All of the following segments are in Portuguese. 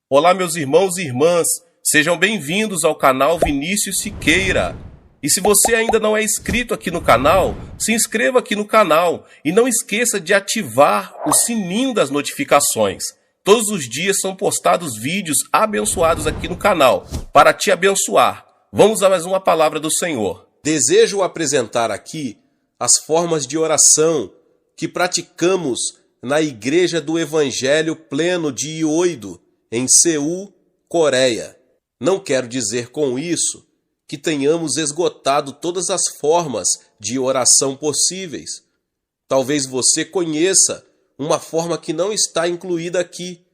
Olá, meus irmãos e irmãs, sejam bem-vindos ao canal Vinícius Siqueira. E se você ainda não é inscrito aqui no canal, se inscreva aqui no canal e não esqueça de ativar o sininho das notificações. Todos os dias são postados vídeos abençoados aqui no canal para te abençoar. Vamos a mais uma palavra do Senhor. Desejo apresentar aqui as formas de oração que praticamos na Igreja do Evangelho Pleno de Ioido, em Seul, Coreia. Não quero dizer com isso que tenhamos esgotado todas as formas de oração possíveis. Talvez você conheça uma forma que não está incluída aqui.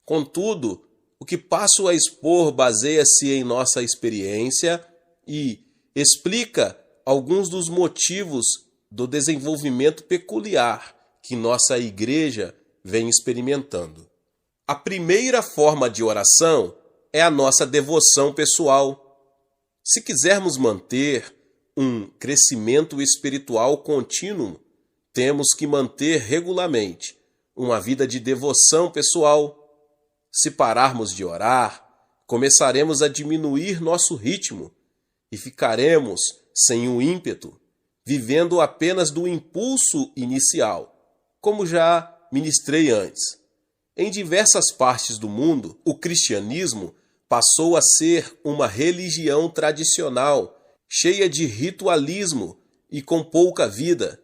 Contudo, o que passo a expor baseia-se em nossa experiência e explica alguns dos motivos do desenvolvimento peculiar que nossa igreja vem experimentando. A primeira forma de oração é a nossa devoção pessoal. Se quisermos manter um crescimento espiritual contínuo, temos que manter regularmente uma vida de devoção pessoal. Se pararmos de orar, começaremos a diminuir nosso ritmo e ficaremos sem o ímpeto, vivendo apenas do impulso inicial, como já ministrei antes. Em diversas partes do mundo, o cristianismo passou a ser uma religião tradicional, cheia de ritualismo e com pouca vida.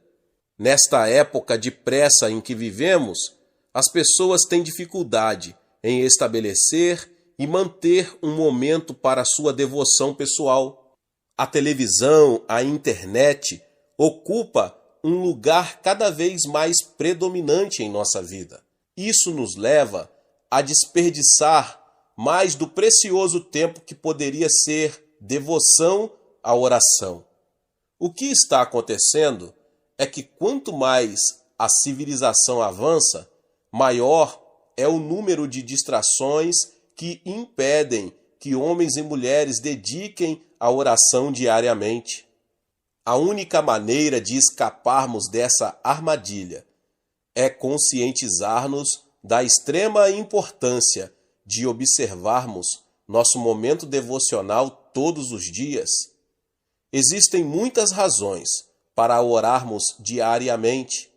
Nesta época de pressa em que vivemos, as pessoas têm dificuldade em estabelecer e manter um momento para sua devoção pessoal. A televisão, a internet, ocupa um lugar cada vez mais predominante em nossa vida. Isso nos leva a desperdiçar mais do precioso tempo que poderia ser devoção à oração. O que está acontecendo é que quanto mais a civilização avança, maior é o número de distrações que impedem que homens e mulheres dediquem à oração diariamente. A única maneira de escaparmos dessa armadilha é conscientizar-nos da extrema importância de observarmos nosso momento devocional todos os dias. Existem muitas razões para orarmos diariamente.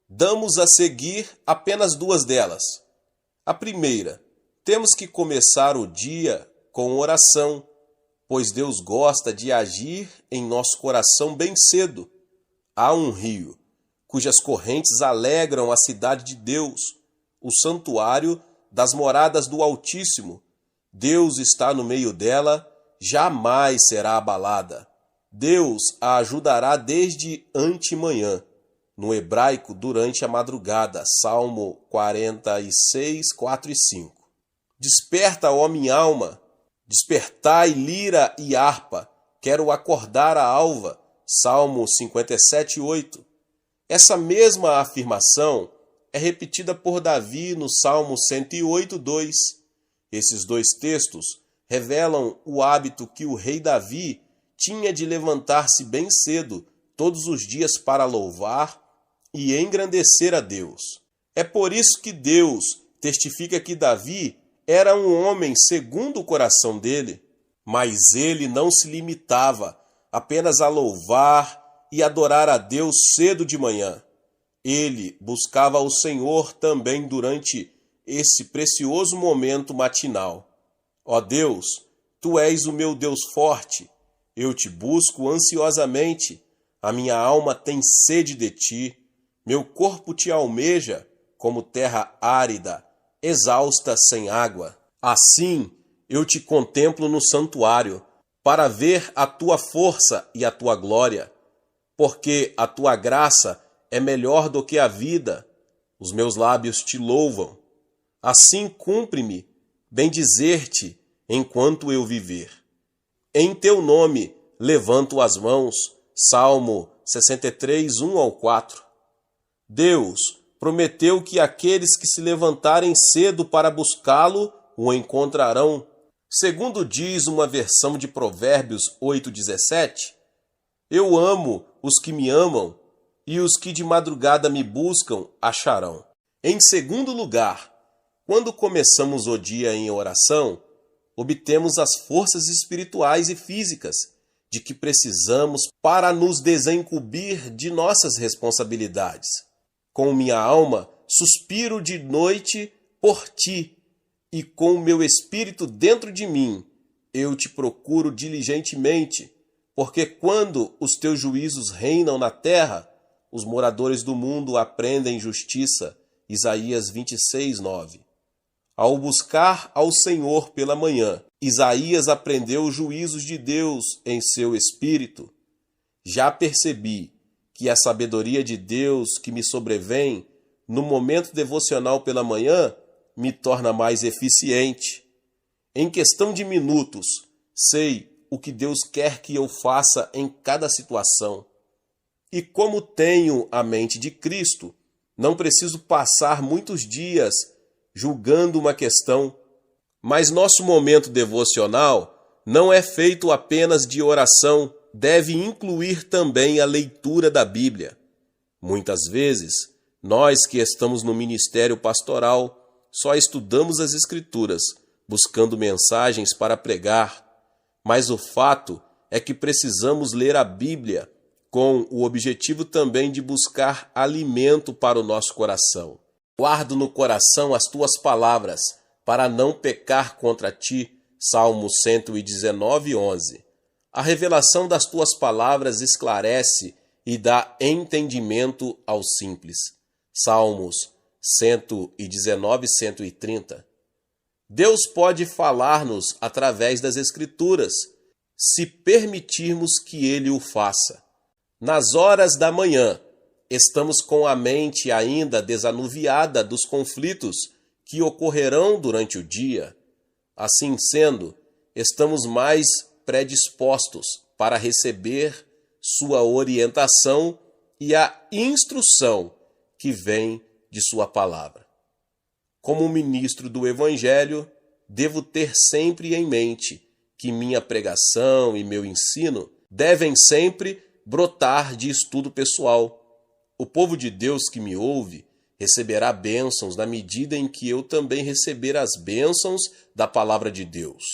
Damos a seguir apenas duas delas. A primeira, temos que começar o dia com oração, pois Deus gosta de agir em nosso coração bem cedo. Há um rio cujas correntes alegram a cidade de Deus, o santuário das moradas do Altíssimo. Deus está no meio dela, jamais será abalada. Deus a ajudará desde antemanhã, no hebraico, durante a madrugada. Salmo 46, 4 e 5. Desperta, ó minha alma, despertai lira e harpa, quero acordar a alva. Salmo 57, 8. Essa mesma afirmação é repetida por Davi no Salmo 108, 2. Esses dois textos revelam o hábito que o rei Davi tinha de levantar-se bem cedo, todos os dias, para louvar e engrandecer a Deus. É por isso que Deus testifica que Davi era um homem segundo o coração dele, mas ele não se limitava apenas a louvar e adorar a Deus cedo de manhã. Ele buscava o Senhor também durante esse precioso momento matinal. Ó Deus, Tu és o meu Deus forte, eu te busco ansiosamente, a minha alma tem sede de Ti, meu corpo te almeja como terra árida, exausta sem água. Assim eu te contemplo no santuário, para ver a Tua força e a Tua glória, porque a Tua graça é melhor do que a vida, os meus lábios te louvam. Assim cumpre-me bendizer-te enquanto eu viver. Em Teu nome levanto as mãos. Salmo 63, 1 ao 4. Deus prometeu que aqueles que se levantarem cedo para buscá-lo o encontrarão. Segundo diz uma versão de Provérbios 8:17, eu amo os que me amam, e os que de madrugada me buscam acharão. Em segundo lugar, Quando começamos o dia em oração, obtemos as forças espirituais e físicas de que precisamos para nos desincumbir de nossas responsabilidades. Com minha alma, suspiro de noite por ti, e com o meu espírito dentro de mim, eu te procuro diligentemente, porque quando os teus juízos reinam na terra, os moradores do mundo aprendem justiça. Isaías 26:9. Ao buscar ao Senhor pela manhã, Isaías aprendeu os juízos de Deus em seu espírito. Já percebi que a sabedoria de Deus que me sobrevém no momento devocional pela manhã me torna mais eficiente. Em questão de minutos, sei o que Deus quer que eu faça em cada situação. E como tenho a mente de Cristo, não preciso passar muitos dias julgando uma questão. Mas nosso momento devocional não é feito apenas de oração, deve incluir também a leitura da Bíblia. Muitas vezes, nós que estamos no ministério pastoral, só estudamos as Escrituras, buscando mensagens para pregar. Mas o fato é que precisamos ler a Bíblia com o objetivo também de buscar alimento para o nosso coração. Guardo no coração as tuas palavras, para não pecar contra ti. Salmo 119:11. A revelação das tuas palavras esclarece e dá entendimento aos simples. Salmos 119:130. Deus pode falar-nos através das Escrituras, se permitirmos que Ele o faça. Nas horas da manhã, estamos com a mente ainda desanuviada dos conflitos que ocorrerão durante o dia. Assim sendo, estamos mais predispostos para receber sua orientação e a instrução que vem de sua palavra. Como ministro do Evangelho, devo ter sempre em mente que minha pregação e meu ensino devem sempre brotar de estudo pessoal. O povo de Deus que me ouve receberá bênçãos na medida em que eu também receber as bênçãos da palavra de Deus.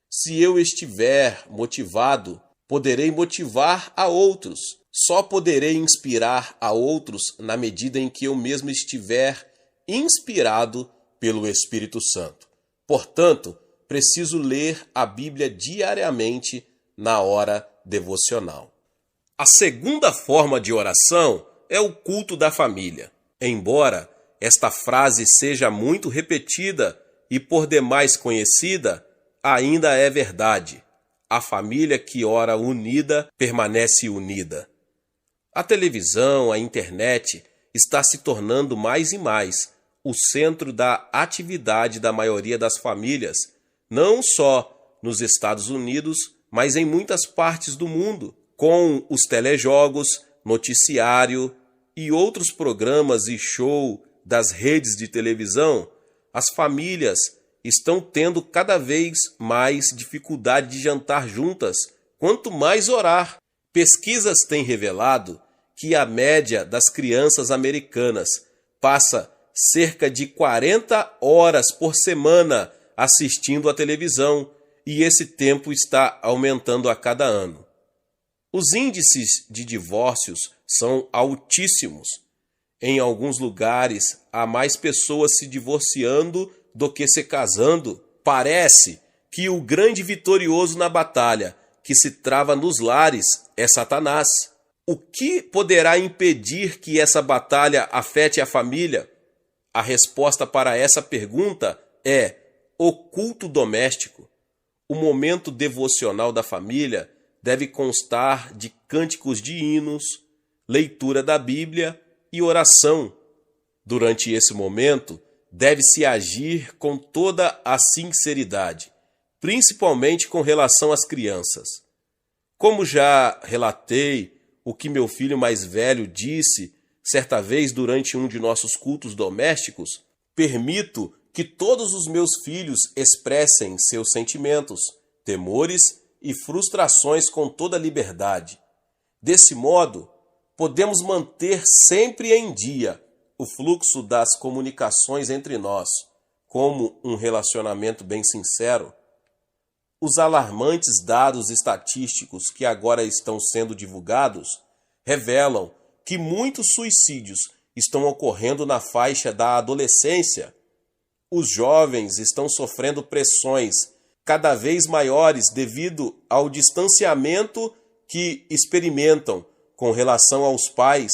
Se eu estiver motivado, poderei motivar a outros. Só poderei inspirar a outros na medida em que eu mesmo estiver inspirado pelo Espírito Santo. Portanto, preciso ler a Bíblia diariamente na hora devocional. A segunda forma de oração é o culto da família. Embora esta frase seja muito repetida e por demais conhecida, ainda é verdade. A família que ora unida permanece unida. A televisão, a internet está se tornando mais e mais o centro da atividade da maioria das famílias, não só nos Estados Unidos, mas em muitas partes do mundo, com os telejogos, noticiário e outros programas e show das redes de televisão. As famílias estão tendo cada vez mais dificuldade de jantar juntas, quanto mais orar. Pesquisas têm revelado que a média das crianças americanas passa cerca de 40 horas por semana assistindo à televisão, e esse tempo está aumentando a cada ano. Os índices de divórcios são altíssimos. Em alguns lugares, há mais pessoas se divorciando do que se casando. Parece que o grande vitorioso na batalha que se trava nos lares é Satanás. O que poderá impedir que essa batalha afete a família? A resposta para essa pergunta é o culto doméstico. O momento devocional da família deve constar de cânticos de hinos, leitura da Bíblia e oração. Durante esse momento, deve-se agir com toda a sinceridade, principalmente com relação às crianças. Como já relatei o que meu filho mais velho disse certa vez durante um de nossos cultos domésticos, permito que todos os meus filhos expressem seus sentimentos, temores e frustrações com toda liberdade. Desse modo, podemos manter sempre em dia o fluxo das comunicações entre nós. como um relacionamento bem sincero? Os alarmantes dados estatísticos que agora estão sendo divulgados revelam que muitos suicídios estão ocorrendo na faixa da adolescência. Os jovens estão sofrendo pressões cada vez maiores devido ao distanciamento que experimentam com relação aos pais,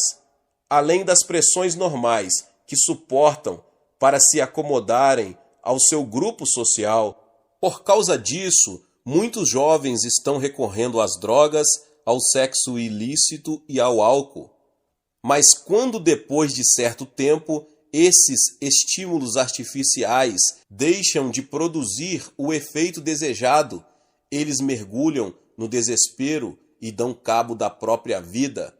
além das pressões normais que suportam para se acomodarem ao seu grupo social. Por causa disso, muitos jovens estão recorrendo às drogas, ao sexo ilícito e ao álcool. Mas quando depois de certo tempo esses estímulos artificiais deixam de produzir o efeito desejado, eles mergulham no desespero e dão cabo da própria vida.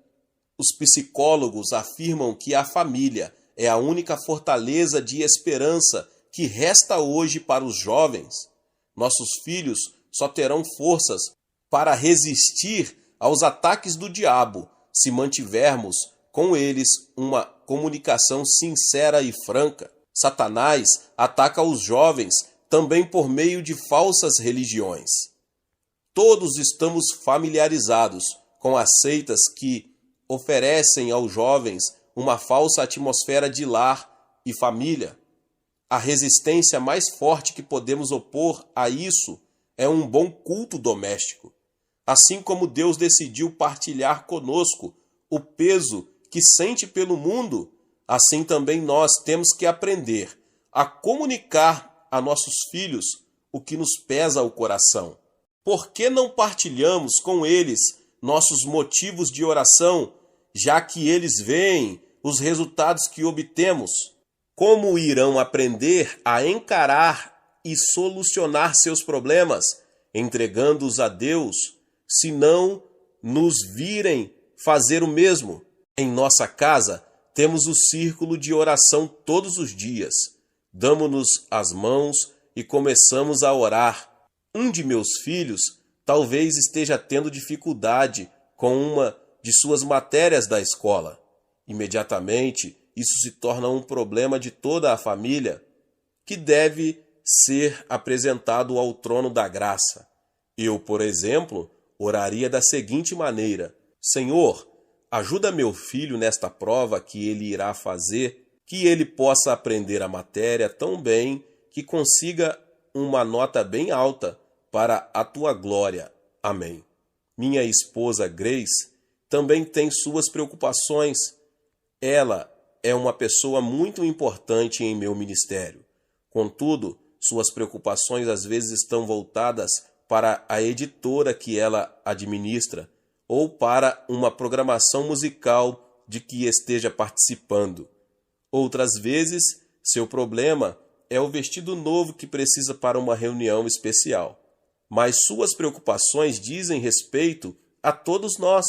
Os psicólogos afirmam que a família é a única fortaleza de esperança que resta hoje para os jovens. Nossos filhos só terão forças para resistir aos ataques do diabo se mantivermos com eles uma comunicação sincera e franca. Satanás ataca os jovens também por meio de falsas religiões. Todos estamos familiarizados com as seitas que oferecem aos jovens uma falsa atmosfera de lar e família. A resistência mais forte que podemos opor a isso é um bom culto doméstico. Assim como Deus decidiu partilhar conosco o peso que sente pelo mundo, assim também nós temos que aprender a comunicar a nossos filhos o que nos pesa o coração. Por que não partilhamos com eles nossos motivos de oração, já que eles veem os resultados que obtemos? Como irão aprender a encarar e solucionar seus problemas, entregando-os a Deus, se não nos virem fazer o mesmo? Em nossa casa, temos o círculo de oração todos os dias. Damos-nos as mãos e começamos a orar. Um de meus filhos talvez esteja tendo dificuldade com uma de suas matérias da escola. Imediatamente, isso se torna um problema de toda a família, que deve ser apresentado ao trono da graça. Eu, por exemplo, oraria da seguinte maneira: Senhor, ajuda meu filho nesta prova que ele irá fazer, que ele possa aprender a matéria tão bem que consiga uma nota bem alta para a tua glória. Amém. Minha esposa Grace também tem suas preocupações. Ela é uma pessoa muito importante em meu ministério. Contudo, suas preocupações às vezes estão voltadas para a editora que ela administra ou para uma programação musical de que esteja participando. Outras vezes, seu problema é o vestido novo que precisa para uma reunião especial. Mas suas preocupações dizem respeito a todos nós.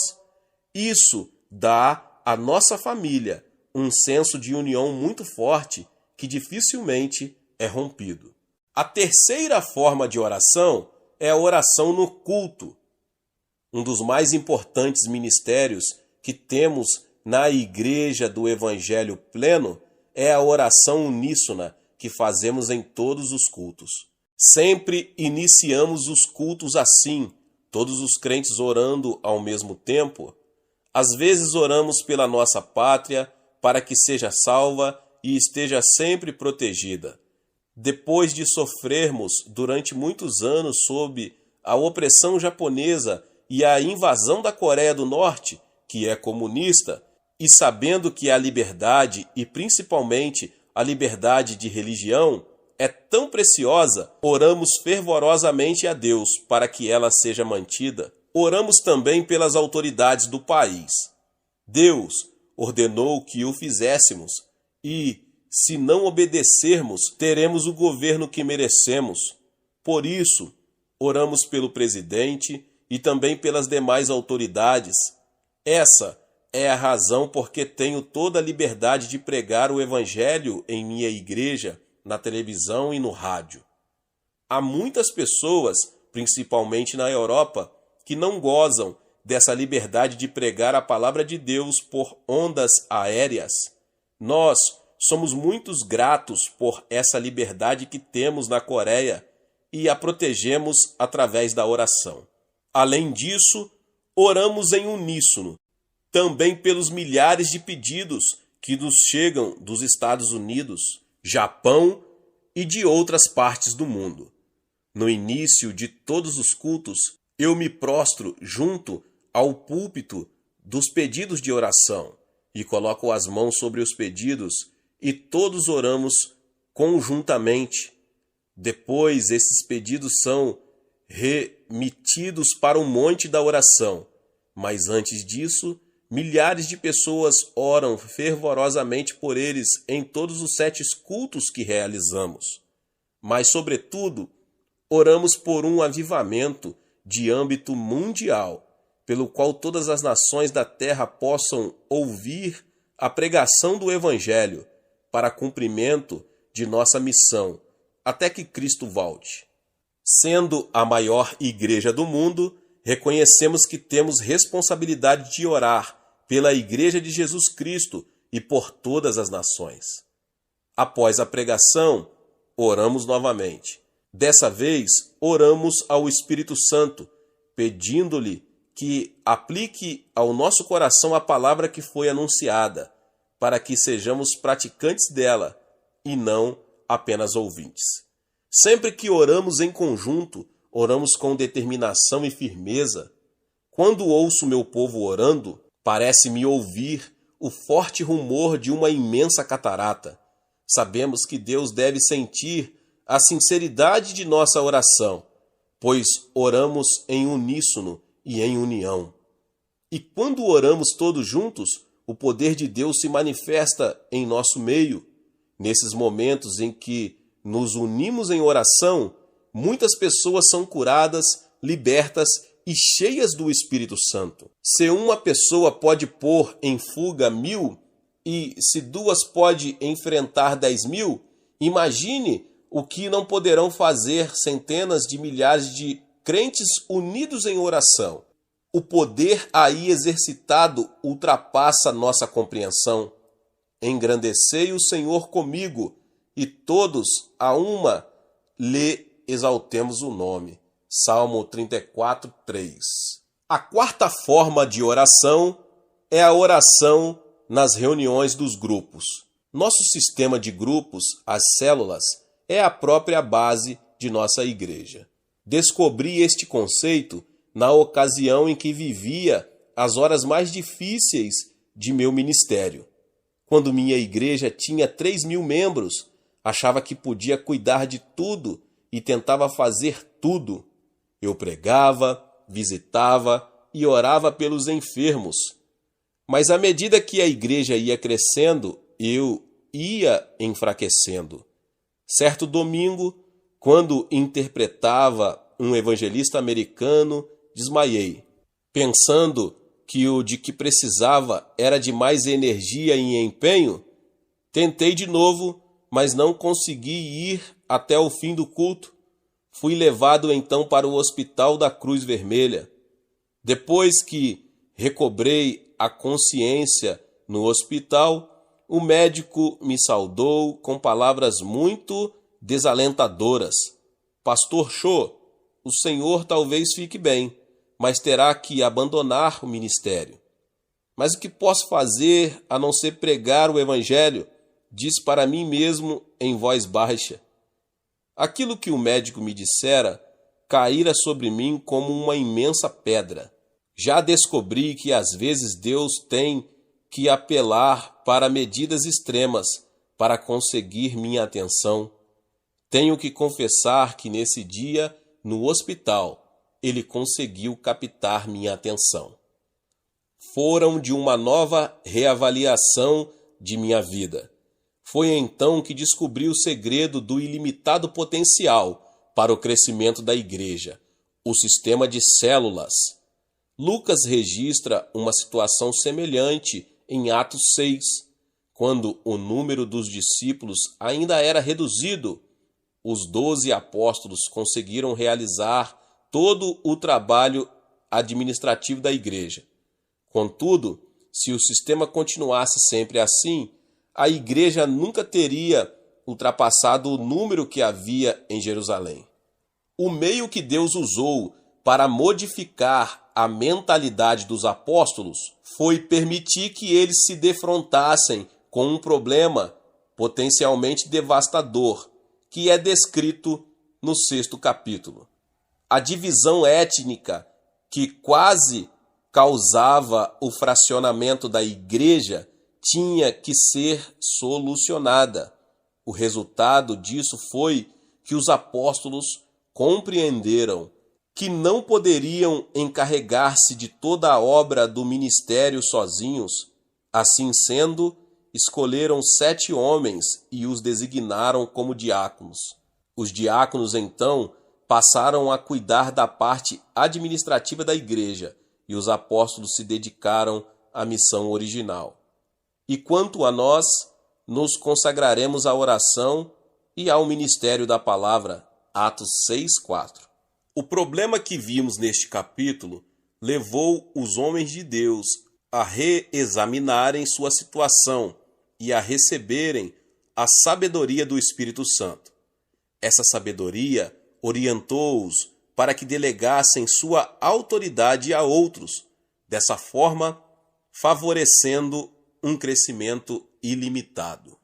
Isso dá à nossa família um senso de união muito forte que dificilmente é rompido. A terceira forma de oração é a oração no culto. Um dos mais importantes ministérios que temos na Igreja do Evangelho Pleno é a oração uníssona que fazemos em todos os cultos. Sempre iniciamos os cultos assim, todos os crentes orando ao mesmo tempo. Às vezes oramos pela nossa pátria, para que seja salva e esteja sempre protegida. Depois de sofrermos durante muitos anos sob a opressão japonesa e a invasão da Coreia do Norte, que é comunista, e sabendo que a liberdade, e principalmente a liberdade de religião, é tão preciosa, oramos fervorosamente a Deus para que ela seja mantida. Oramos também pelas autoridades do país. Deus ordenou que o fizéssemos e, se não obedecermos, teremos o governo que merecemos. Por isso, oramos pelo presidente e também pelas demais autoridades. Essa é a razão porque tenho toda a liberdade de pregar o Evangelho em minha igreja, na televisão e no rádio. Há muitas pessoas, principalmente na Europa, que não gozam dessa liberdade de pregar a palavra de Deus por ondas aéreas. Nós somos muito gratos por essa liberdade que temos na Coreia e a protegemos através da oração. Além disso, oramos em uníssono, também pelos milhares de pedidos que nos chegam dos Estados Unidos, Japão e de outras partes do mundo. No início de todos os cultos, eu me prostro junto ao púlpito dos pedidos de oração e coloco as mãos sobre os pedidos e todos oramos conjuntamente. Depois, esses pedidos são remetidos para o monte da oração. Mas antes disso, milhares de pessoas oram fervorosamente por eles em todos os 7 cultos que realizamos. Mas, sobretudo, oramos por um avivamento de âmbito mundial, pelo qual todas as nações da terra possam ouvir a pregação do Evangelho para cumprimento de nossa missão, até que Cristo volte. Sendo a maior igreja do mundo, reconhecemos que temos responsabilidade de orar pela Igreja de Jesus Cristo e por todas as nações. Após a pregação, oramos novamente. Dessa vez, oramos ao Espírito Santo, pedindo-lhe que aplique ao nosso coração a palavra que foi anunciada, para que sejamos praticantes dela e não apenas ouvintes. Sempre que oramos em conjunto, oramos com determinação e firmeza. Quando ouço meu povo orando, parece-me ouvir o forte rumor de uma imensa catarata. Sabemos que Deus deve sentir a sinceridade de nossa oração, pois oramos em uníssono e em união. E quando oramos todos juntos, o poder de Deus se manifesta em nosso meio. Nesses momentos em que nos unimos em oração, muitas pessoas são curadas, libertas e cheias do Espírito Santo. Se uma pessoa pode pôr em fuga 1000 e se 2 pode enfrentar 10.000, imagine o que não poderão fazer centenas de milhares de crentes unidos em oração. O poder aí exercitado ultrapassa nossa compreensão. Engrandecei o Senhor comigo, e todos a uma lhe exaltemos o nome. Salmo 34, 3. A quarta forma de oração é a oração nas reuniões dos grupos. Nosso sistema de grupos, as células, é a própria base de nossa igreja. Descobri este conceito na ocasião em que vivia as horas mais difíceis de meu ministério. Quando minha igreja tinha 3.000 membros, achava que podia cuidar de tudo e tentava fazer tudo. Eu pregava, visitava e orava pelos enfermos. Mas à medida que a igreja ia crescendo, eu ia enfraquecendo. Certo domingo, quando interpretava um evangelista americano, desmaiei, pensando que o de que precisava era de mais energia e empenho. Tentei de novo, mas não consegui ir até o fim do culto. Fui levado então para o Hospital da Cruz Vermelha. Depois que recobrei a consciência no hospital, o médico me saudou com palavras muito desalentadoras. Pastor Cho, o senhor talvez fique bem, mas terá que abandonar o ministério. Mas o que posso fazer a não ser pregar o evangelho? Disse para mim mesmo em voz baixa. Aquilo que o médico me dissera caíra sobre mim como uma imensa pedra. Já descobri que às vezes Deus tem que apelar para medidas extremas para conseguir minha atenção. Tenho que confessar que nesse dia, no hospital, ele conseguiu captar minha atenção. Foram de uma nova reavaliação de minha vida. Foi então que descobri o segredo do ilimitado potencial para o crescimento da igreja, o sistema de células. Lucas registra uma situação semelhante em Atos 6, quando o número dos discípulos ainda era reduzido. Os 12 apóstolos conseguiram realizar todo o trabalho administrativo da igreja. Contudo, se o sistema continuasse sempre assim, a igreja nunca teria ultrapassado o número que havia em Jerusalém. O meio que Deus usou para modificar a mentalidade dos apóstolos foi permitir que eles se defrontassem com um problema potencialmente devastador, que é descrito no 6º capítulo. A divisão étnica que quase causava o fracionamento da igreja tinha que ser solucionada. O resultado disso foi que os apóstolos compreenderam que não poderiam encarregar-se de toda a obra do ministério sozinhos. Assim sendo, escolheram 7 homens e os designaram como diáconos. Os diáconos, então, passaram a cuidar da parte administrativa da igreja e os apóstolos se dedicaram à missão original. E quanto a nós, nos consagraremos à oração e ao ministério da palavra. Atos 6:4. O problema que vimos neste capítulo levou os homens de Deus a reexaminarem sua situação e a receberem a sabedoria do Espírito Santo. Essa sabedoria orientou-os para que delegassem sua autoridade a outros, dessa forma favorecendo um crescimento ilimitado.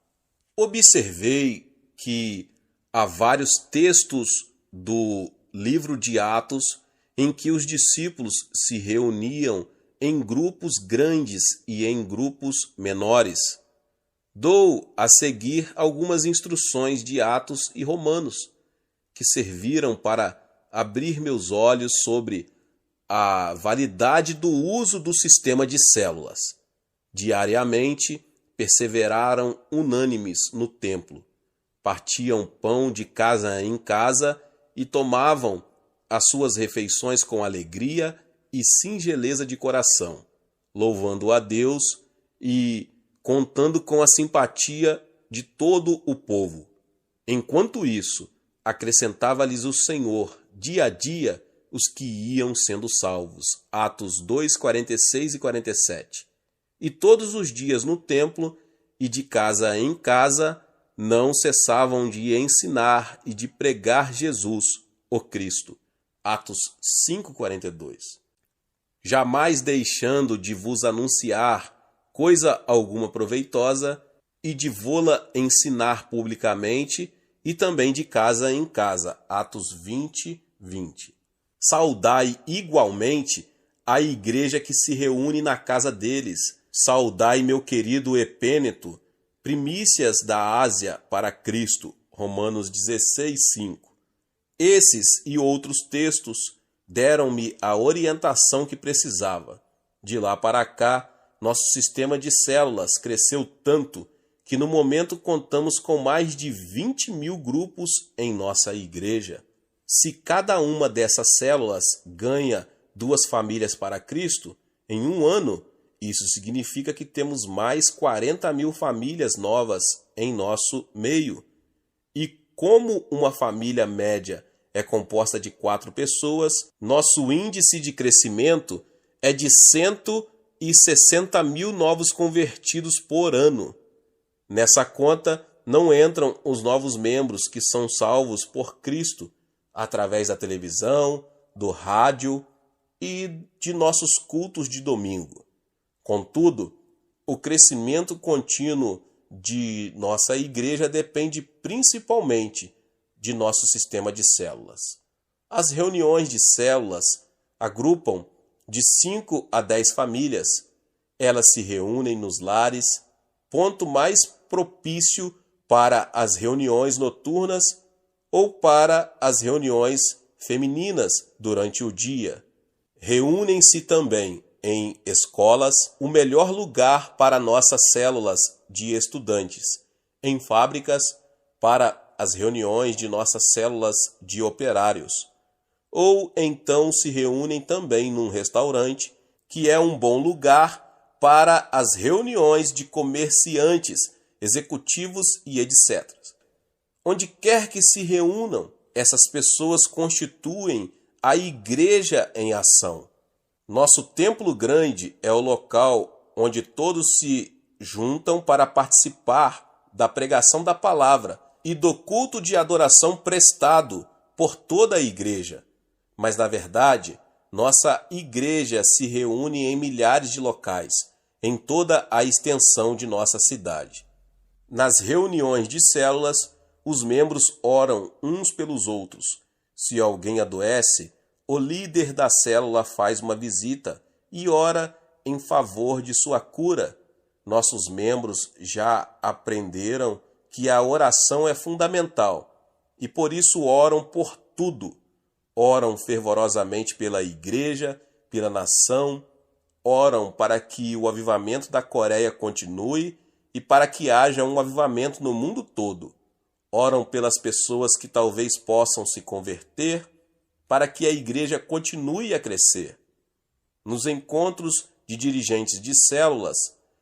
Observei que há vários textos do livro de Atos em que os discípulos se reuniam em grupos grandes e em grupos menores. Dou a seguir algumas instruções de Atos e Romanos, que serviram para abrir meus olhos sobre a validade do uso do sistema de células. Diariamente, perseveraram unânimes no templo, partiam pão de casa em casa e tomavam as suas refeições com alegria e singeleza de coração, louvando a Deus e contando com a simpatia de todo o povo. Enquanto isso, acrescentava-lhes o Senhor, dia a dia, os que iam sendo salvos. Atos 2, 46 e 47. E todos os dias no templo e de casa em casa não cessavam de ensinar e de pregar Jesus, o Cristo. Atos 5:42. Jamais deixando de vos anunciar coisa alguma proveitosa e de vô-la ensinar publicamente e também de casa em casa. Atos 20:20. Saudai igualmente a igreja que se reúne na casa deles. Saudai meu querido Epêneto, primícias da Ásia para Cristo. Romanos 16:5. Esses e outros textos deram-me a orientação que precisava. De lá para cá, nosso sistema de células cresceu tanto que no momento contamos com mais de 20.000 grupos em nossa igreja. Se cada uma dessas células ganha 2 famílias para Cristo, em um ano, isso significa que temos mais 40.000 famílias novas em nosso meio. E como uma família média é composta de 4 pessoas, nosso índice de crescimento é de 160.000 novos convertidos por ano. Nessa conta não entram os novos membros que são salvos por Cristo através da televisão, do rádio e de nossos cultos de domingo. Contudo, o crescimento contínuo de nossa igreja depende principalmente de nosso sistema de células. As reuniões de células agrupam de 5 a 10 famílias. Elas se reúnem nos lares, ponto mais propício para as reuniões noturnas ou para as reuniões femininas durante o dia. Reúnem-se também em escolas, o melhor lugar para nossas células de estudantes, em fábricas, para as reuniões de nossas células de operários, ou então se reúnem também num restaurante, que é um bom lugar para as reuniões de comerciantes, executivos e etc. Onde quer que se reúnam, essas pessoas constituem a igreja em ação. Nosso templo grande é o local onde todos se juntam para participar da pregação da palavra e do culto de adoração prestado por toda a igreja. Mas, na verdade, nossa igreja se reúne em milhares de locais, em toda a extensão de nossa cidade. Nas reuniões de células, os membros oram uns pelos outros. Se alguém adoece, o líder da célula faz uma visita e ora em favor de sua cura. Nossos membros já aprenderam que a oração é fundamental e por isso oram por tudo. Oram fervorosamente pela igreja, pela nação, oram para que o avivamento da Coreia continue e para que haja um avivamento no mundo todo. Oram pelas pessoas que talvez possam se converter, para que a igreja continue a crescer. Nos encontros de dirigentes de células,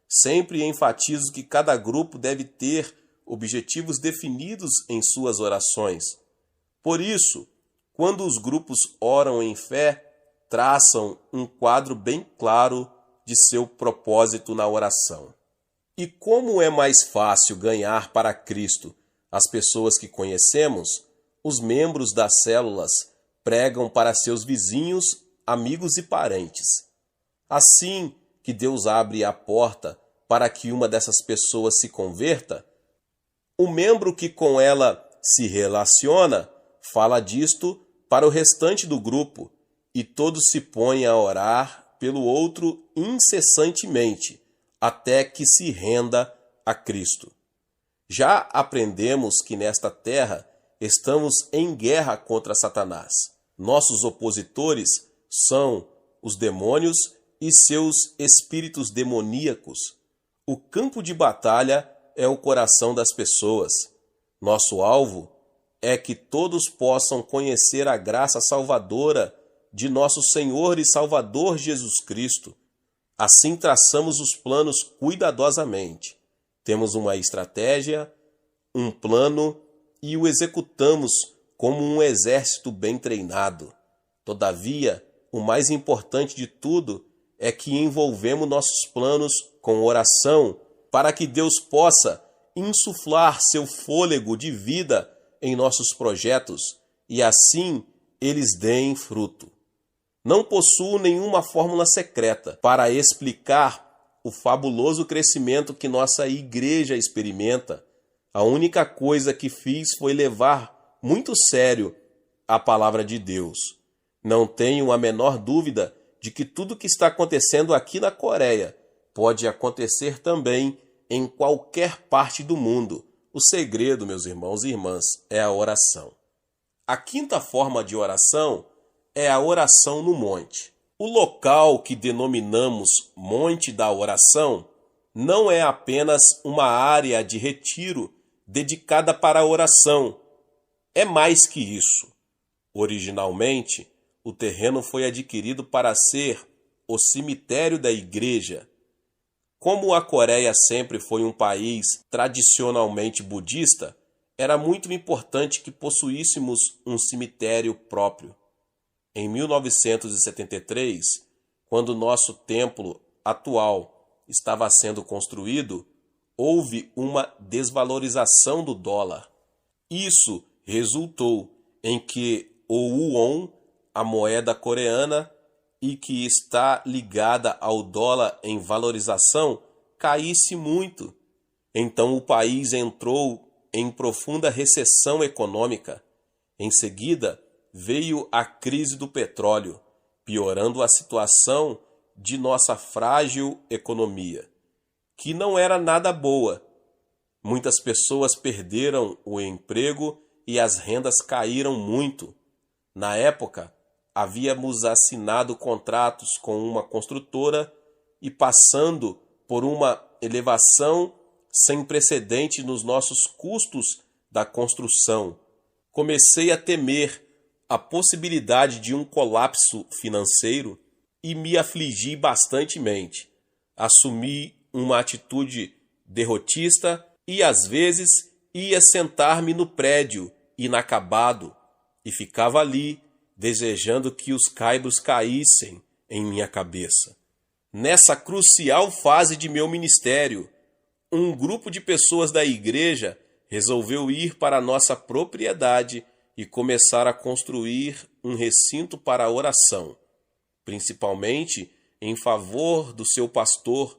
sempre enfatizo que cada grupo deve ter objetivos definidos em suas orações. Por isso, quando os grupos oram em fé, traçam um quadro bem claro de seu propósito na oração. E como é mais fácil ganhar para Cristo as pessoas que conhecemos, os membros das células pregam para seus vizinhos, amigos e parentes. Assim que Deus abre a porta para que uma dessas pessoas se converta, o membro que com ela se relaciona fala disto para o restante do grupo e todos se põem a orar pelo outro incessantemente, até que se renda a Cristo. Já aprendemos que nesta terra estamos em guerra contra Satanás. Nossos opositores são os demônios e seus espíritos demoníacos. O campo de batalha é o coração das pessoas. Nosso alvo é que todos possam conhecer a graça salvadora de nosso Senhor e Salvador Jesus Cristo. Assim traçamos os planos cuidadosamente. Temos uma estratégia, um plano e o executamos como um exército bem treinado. Todavia, o mais importante de tudo é que envolvemos nossos planos com oração para que Deus possa insuflar seu fôlego de vida em nossos projetos e assim eles deem fruto. Não possuo nenhuma fórmula secreta para explicar o fabuloso crescimento que nossa igreja experimenta. A única coisa que fiz foi levar muito sério a palavra de Deus. Não tenho a menor dúvida de que tudo que está acontecendo aqui na Coreia pode acontecer também em qualquer parte do mundo. O segredo, meus irmãos e irmãs, é a oração. A quinta forma de oração é a oração no monte. O local que denominamos Monte da Oração não é apenas uma área de retiro dedicada para a oração. É mais que isso. Originalmente, o terreno foi adquirido para ser o cemitério da igreja. Como a Coreia sempre foi um país tradicionalmente budista, era muito importante que possuíssemos um cemitério próprio. Em 1973, quando nosso templo atual estava sendo construído, houve uma desvalorização do dólar. Isso resultou em que o won, a moeda coreana, e que está ligada ao dólar em valorização, caísse muito. Então o país entrou em profunda recessão econômica. Em seguida, veio a crise do petróleo, piorando a situação de nossa frágil economia, que não era nada boa. Muitas pessoas perderam o emprego e as rendas caíram muito. Na época, havíamos assinado contratos com uma construtora e passando por uma elevação sem precedente nos nossos custos da construção. Comecei a temer a possibilidade de um colapso financeiro e me afligi bastantemente. Assumi uma atitude derrotista e às vezes ia sentar-me no prédio inacabado e ficava ali desejando que os caibros caíssem em minha cabeça. Nessa crucial fase de meu ministério, um grupo de pessoas da igreja resolveu ir para a nossa propriedade e começar a construir um recinto para a oração, principalmente em favor do seu pastor,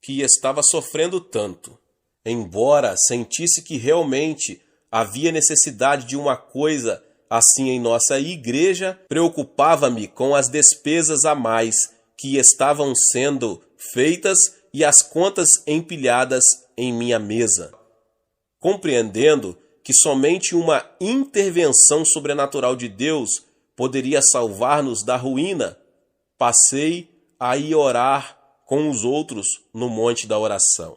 que estava sofrendo tanto. Embora sentisse que realmente havia necessidade de uma coisa assim em nossa igreja, preocupava-me com as despesas a mais que estavam sendo feitas e as contas empilhadas em minha mesa. Compreendendo que somente uma intervenção sobrenatural de Deus poderia salvar-nos da ruína, passei a ir orar com os outros no Monte da Oração.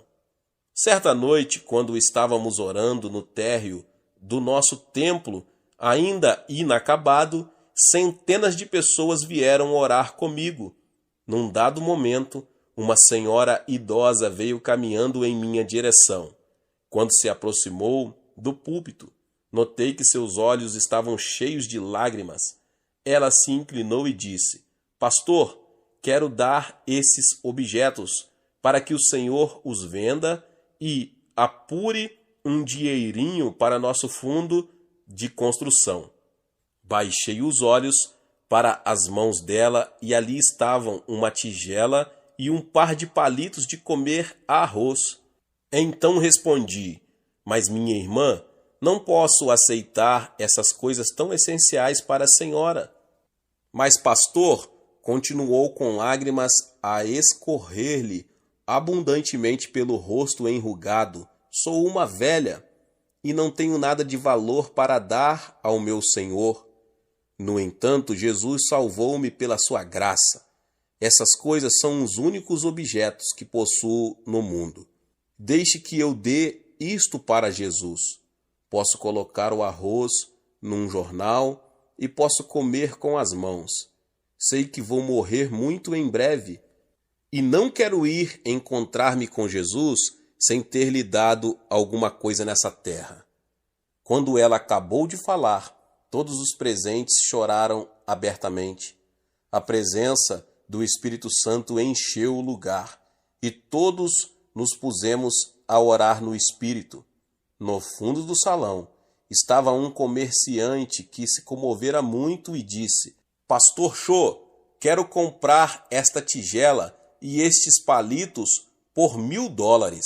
Certa noite, quando estávamos orando no térreo do nosso templo, ainda inacabado, centenas de pessoas vieram orar comigo. Num dado momento, uma senhora idosa veio caminhando em minha direção. Quando se aproximou do púlpito, notei que seus olhos estavam cheios de lágrimas. Ela se inclinou e disse: Pastor, quero dar esses objetos para que o Senhor os venda e apure um dinheirinho para nosso fundo de construção. Baixei os olhos para as mãos dela e ali estavam uma tigela e um par de palitos de comer arroz. Então respondi: Mas minha irmã, não posso aceitar essas coisas tão essenciais para a senhora. Mas pastor, continuou com lágrimas a escorrer-lhe abundantemente pelo rosto enrugado, sou uma velha e não tenho nada de valor para dar ao meu Senhor. No entanto, Jesus salvou-me pela sua graça. Essas coisas são os únicos objetos que possuo no mundo. Deixe que eu dê isto para Jesus. Posso colocar o arroz num jornal e posso comer com as mãos. Sei que vou morrer muito em breve e não quero ir encontrar-me com Jesus sem ter lhe dado alguma coisa nessa terra. Quando ela acabou de falar, todos os presentes choraram abertamente. A presença do Espírito Santo encheu o lugar e todos nos pusemos a orar no Espírito. No fundo do salão estava um comerciante que se comovera muito e disse: Pastor Cho, quero comprar esta tigela e estes palitos por $1.000.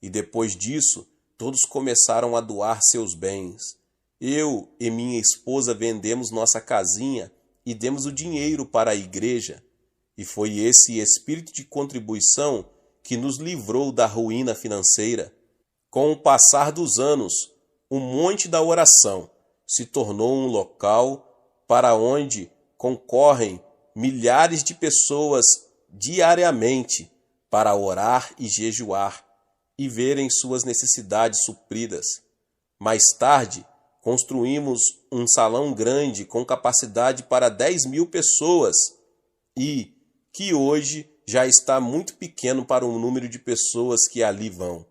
E depois disso, todos começaram a doar seus bens. Eu e minha esposa vendemos nossa casinha e demos o dinheiro para a igreja. E foi esse espírito de contribuição que nos livrou da ruína financeira. Com o passar dos anos, o Monte da Oração se tornou um local para onde concorrem milhares de pessoas diariamente para orar e jejuar e verem suas necessidades supridas. Mais tarde, construímos um salão grande com capacidade para 10.000 pessoas e que hoje já está muito pequeno para o número de pessoas que ali vão.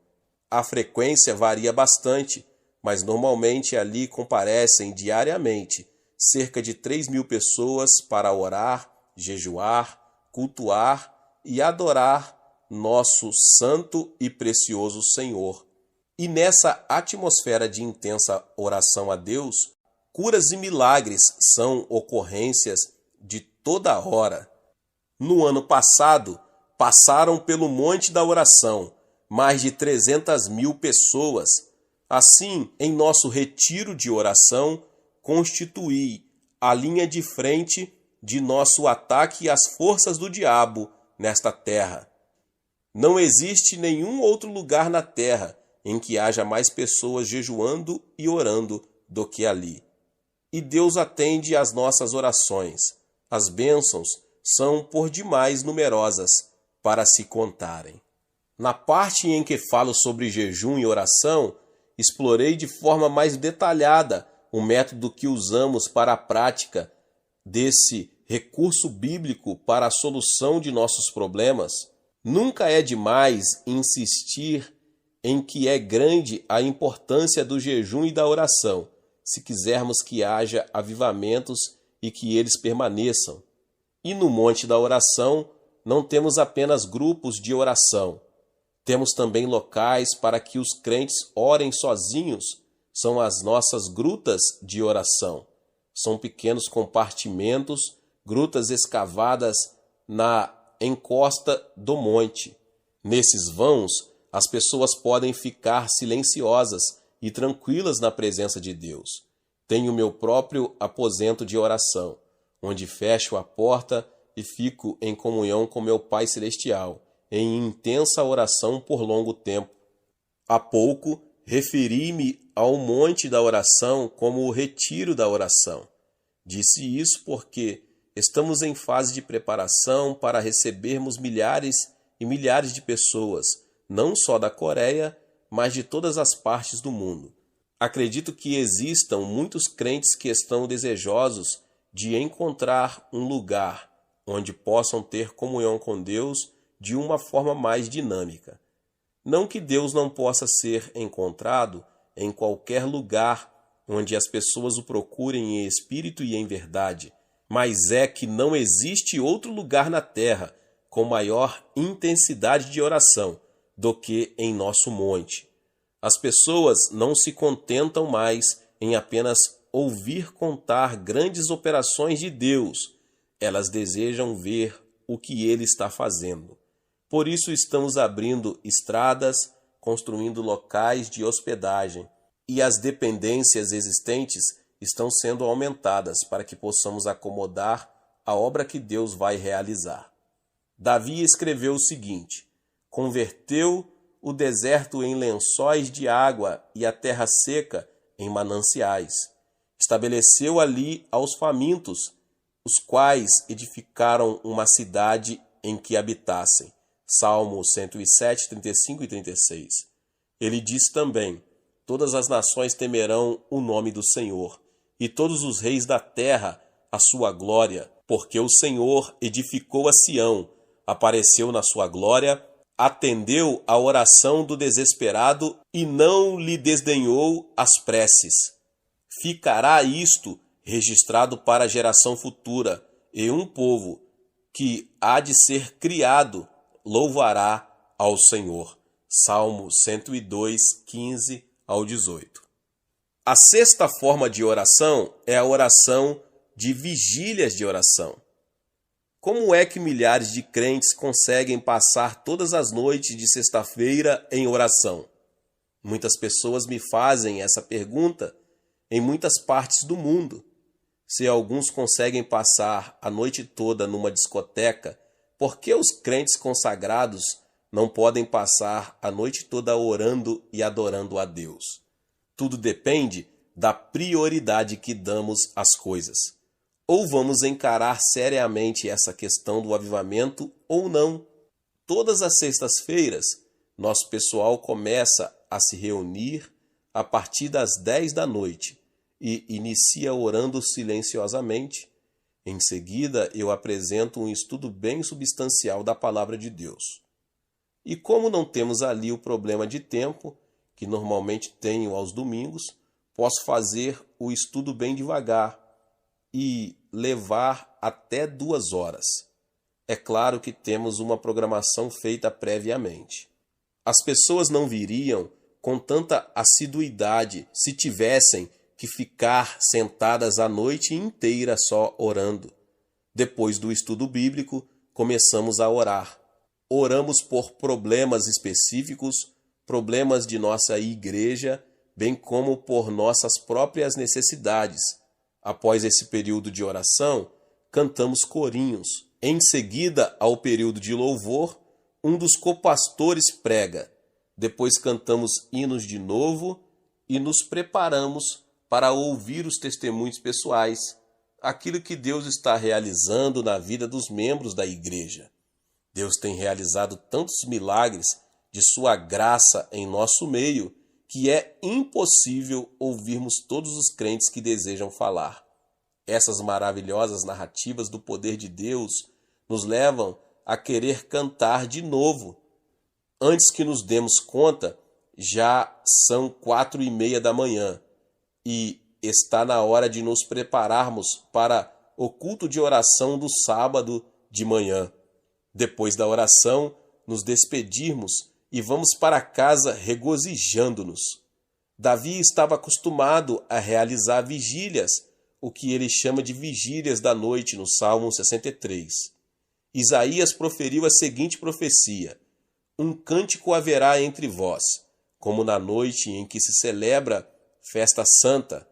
A frequência varia bastante, mas normalmente ali comparecem diariamente cerca de 3.000 pessoas para orar, jejuar, cultuar e adorar nosso santo e precioso Senhor. E nessa atmosfera de intensa oração a Deus, curas e milagres são ocorrências de toda hora. No ano passado, passaram pelo Monte da Oração mais de 300.000 pessoas. Assim, em nosso retiro de oração, constituí a linha de frente de nosso ataque às forças do diabo nesta terra. Não existe nenhum outro lugar na terra em que haja mais pessoas jejuando e orando do que ali. E Deus atende às nossas orações. As bênçãos são por demais numerosas para se contarem. Na parte em que falo sobre jejum e oração, explorei de forma mais detalhada o método que usamos para a prática desse recurso bíblico para a solução de nossos problemas. Nunca é demais insistir em que é grande a importância do jejum e da oração, se quisermos que haja avivamentos e que eles permaneçam. E no Monte da Oração não temos apenas grupos de oração. Temos também locais para que os crentes orem sozinhos. São as nossas grutas de oração. São pequenos compartimentos, grutas escavadas na encosta do monte. Nesses vãos, as pessoas podem ficar silenciosas e tranquilas na presença de Deus. Tenho meu próprio aposento de oração, onde fecho a porta e fico em comunhão com meu Pai Celestial, em intensa oração por longo tempo. Há pouco, referi-me ao monte da oração como o retiro da oração. Disse isso porque estamos em fase de preparação para recebermos milhares e milhares de pessoas, não só da Coreia, mas de todas as partes do mundo. Acredito que existam muitos crentes que estão desejosos de encontrar um lugar onde possam ter comunhão com Deus de uma forma mais dinâmica. Não que Deus não possa ser encontrado em qualquer lugar onde as pessoas o procurem em espírito e em verdade, mas é que não existe outro lugar na terra com maior intensidade de oração do que em nosso monte. As pessoas não se contentam mais em apenas ouvir contar grandes operações de Deus. Elas desejam ver o que Ele está fazendo. Por isso estamos abrindo estradas, construindo locais de hospedagem, e as dependências existentes estão sendo aumentadas para que possamos acomodar a obra que Deus vai realizar. Davi escreveu o seguinte: converteu o deserto em lençóis de água e a terra seca em mananciais. Estabeleceu ali aos famintos, os quais edificaram uma cidade em que habitassem. Salmo 107, 35 e 36. Ele diz também: todas as nações temerão o nome do Senhor, e todos os reis da terra a sua glória, porque o Senhor edificou a Sião, apareceu na sua glória, atendeu à oração do desesperado e não lhe desdenhou as preces. Ficará isto registrado para a geração futura, e um povo que há de ser criado louvará ao Senhor. Salmo 102, 15 ao 18. A sexta forma de oração é a oração de vigílias de oração. Como é que milhares de crentes conseguem passar todas as noites de sexta-feira em oração? Muitas pessoas me fazem essa pergunta em muitas partes do mundo. Se alguns conseguem passar a noite toda numa discoteca, por que os crentes consagrados não podem passar a noite toda orando e adorando a Deus? Tudo depende da prioridade que damos às coisas. Ou vamos encarar seriamente essa questão do avivamento ou não. Todas as sextas-feiras, nosso pessoal começa a se reunir a partir das 10 da noite e inicia orando silenciosamente. Em seguida, eu apresento um estudo bem substancial da Palavra de Deus. E como não temos ali o problema de tempo, que normalmente tenho aos domingos, posso fazer o estudo bem devagar e levar até 2 horas. É claro que temos uma programação feita previamente. As pessoas não viriam com tanta assiduidade se tivessem que ficar sentadas a noite inteira só orando. Depois do estudo bíblico, começamos a orar. Oramos por problemas específicos, problemas de nossa igreja, bem como por nossas próprias necessidades. Após esse período de oração, cantamos corinhos. Em seguida, ao período de louvor, um dos copastores prega. Depois cantamos hinos de novo e nos preparamos para ouvir os testemunhos pessoais, aquilo que Deus está realizando na vida dos membros da igreja. Deus tem realizado tantos milagres de sua graça em nosso meio que é impossível ouvirmos todos os crentes que desejam falar. Essas maravilhosas narrativas do poder de Deus nos levam a querer cantar de novo. Antes que nos demos conta, já são 4:30 da manhã e está na hora de nos prepararmos para o culto de oração do sábado de manhã. Depois da oração, nos despedirmos e vamos para casa regozijando-nos. Davi estava acostumado a realizar vigílias, o que ele chama de vigílias da noite no Salmo 63. Isaías proferiu a seguinte profecia: um cântico haverá entre vós, como na noite em que se celebra festa santa,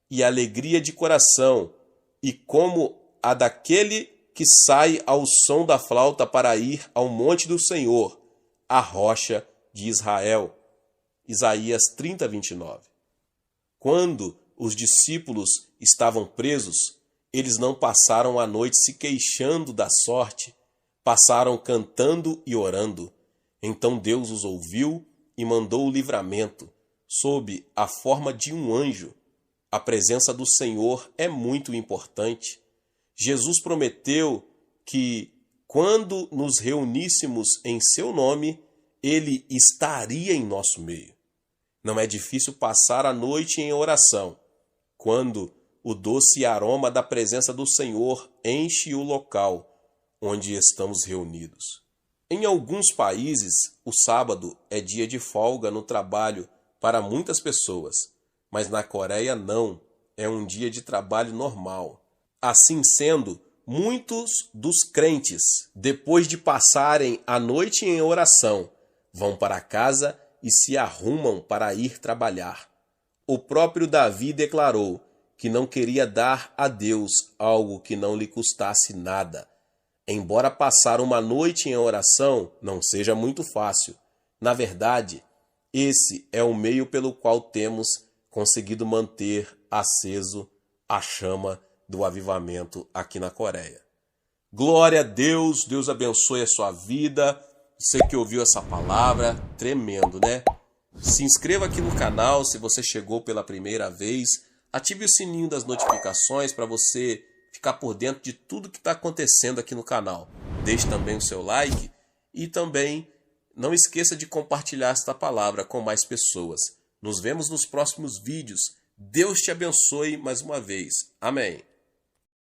e alegria de coração, e como a daquele que sai ao som da flauta para ir ao monte do Senhor, a rocha de Israel. Isaías 30, 29. Quando os discípulos estavam presos, eles não passaram a noite se queixando da sorte, passaram cantando e orando. Então Deus os ouviu e mandou o livramento, sob a forma de um anjo. A presença do Senhor é muito importante. Jesus prometeu que, quando nos reuníssemos em seu nome, Ele estaria em nosso meio. Não é difícil passar a noite em oração, quando o doce aroma da presença do Senhor enche o local onde estamos reunidos. Em alguns países, o sábado é dia de folga no trabalho para muitas pessoas, mas na Coreia não, é um dia de trabalho normal. Assim sendo, muitos dos crentes, depois de passarem a noite em oração, vão para casa e se arrumam para ir trabalhar. O próprio Davi declarou que não queria dar a Deus algo que não lhe custasse nada. Embora passar uma noite em oração não seja muito fácil, na verdade, esse é o meio pelo qual temos conseguido manter aceso a chama do avivamento aqui na Coreia. Glória a Deus, Deus abençoe a sua vida. Você que ouviu essa palavra, tremendo, né? Se inscreva aqui no canal se você chegou pela primeira vez. Ative o sininho das notificações para você ficar por dentro de tudo que está acontecendo aqui no canal. Deixe também o seu like e também não esqueça de compartilhar esta palavra com mais pessoas. Nos vemos nos próximos vídeos. Deus te abençoe mais uma vez. Amém.